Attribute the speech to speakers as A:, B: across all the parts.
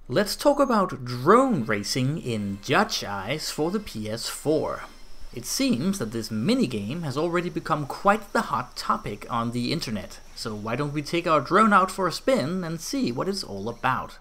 A: Let's talk about drone racing in Judge Eyes for the PS4. It seems that this minigame has already become quite the hot topic on the internet, so why don't we take our drone out for a spin and see what it's all about.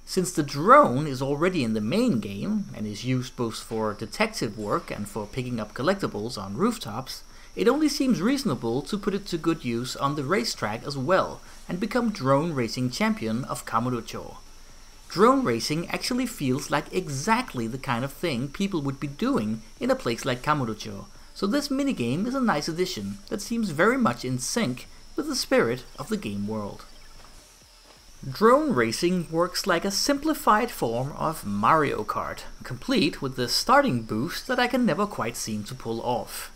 A: Since the drone is already in the main game and is used both for detective work and for picking up collectibles on rooftops, it only seems reasonable to put it to good use on the racetrack as well and become drone racing champion of Kamurocho. Drone racing actually feels like exactly the kind of thing people would be doing in a place like Kamurocho, so this minigame is a nice addition that seems very much in sync with the spirit of the game world. Drone racing works like a simplified form of Mario Kart, complete with the starting boost that I can never quite seem to pull off.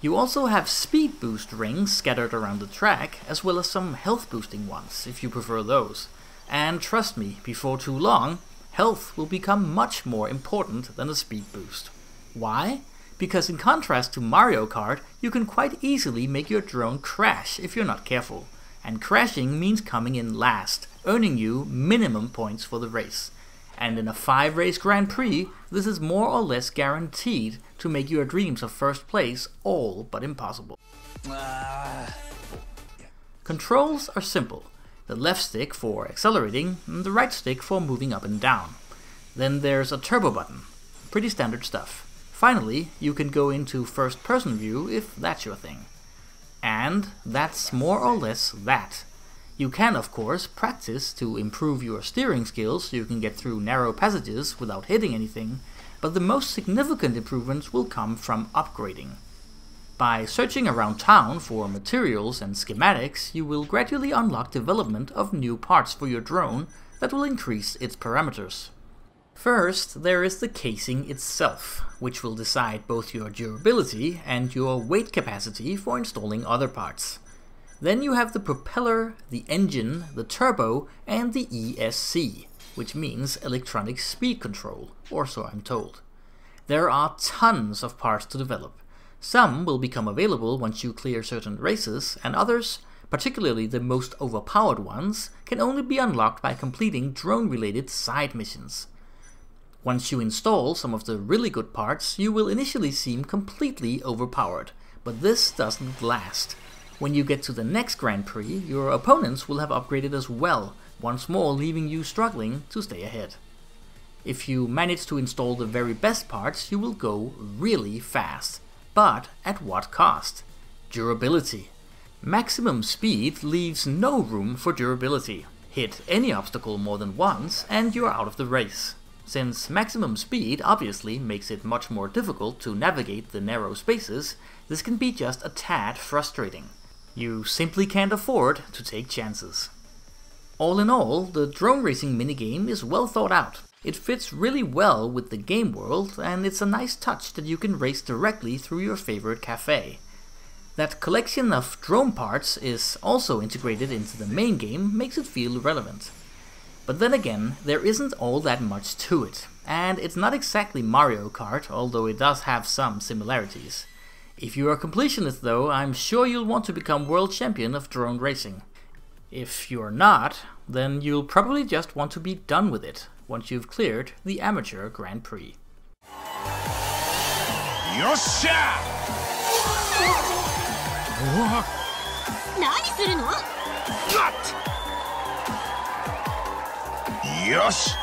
A: You also have speed boost rings scattered around the track, as well as some health boosting ones, if you prefer those. And trust me, before too long, health will become much more important than a speed boost. Why? Because in contrast to Mario Kart, you can quite easily make your drone crash if you're not careful. And crashing means coming in last, earning you minimum points for the race. And in a 5-race Grand Prix, this is more or less guaranteed to make your dreams of first place all but impossible. Controls are simple. The left stick for accelerating, and the right stick for moving up and down. Then there's a turbo button. Pretty standard stuff. Finally, you can go into first-person view if that's your thing. And that's more or less that. You can, of course, practice to improve your steering skills so you can get through narrow passages without hitting anything, but the most significant improvements will come from upgrading. By searching around town for materials and schematics, you will gradually unlock development of new parts for your drone that will increase its parameters. First, there is the casing itself, which will decide both your durability and your weight capacity for installing other parts. Then you have the propeller, the engine, the turbo, and the ESC, which means electronic speed control, or so I'm told. There are tons of parts to develop. Some will become available once you clear certain races, and others, particularly the most overpowered ones, can only be unlocked by completing drone-related side missions. Once you install some of the really good parts, you will initially seem completely overpowered, but this doesn't last. When you get to the next Grand Prix, your opponents will have upgraded as well, once more leaving you struggling to stay ahead. If you manage to install the very best parts, you will go really fast. But at what cost? Durability. Maximum speed leaves no room for durability. Hit any obstacle more than once and you're out of the race. Since maximum speed obviously makes it much more difficult to navigate the narrow spaces, this can be just a tad frustrating. You simply can't afford to take chances. All in all, the drone racing minigame is well thought out. It fits really well with the game world, and it's a nice touch that you can race directly through your favorite cafe. That collection of drone parts is also integrated into the main game makes it feel relevant. But then again, there isn't all that much to it, and it's not exactly Mario Kart, although it does have some similarities. If you're a completionist though, I'm sure you'll want to become world champion of drone racing. If you're not, then you'll probably just want to be done with it once you've cleared the amateur Grand Prix. Yossha!
B: 何するの？
C: よし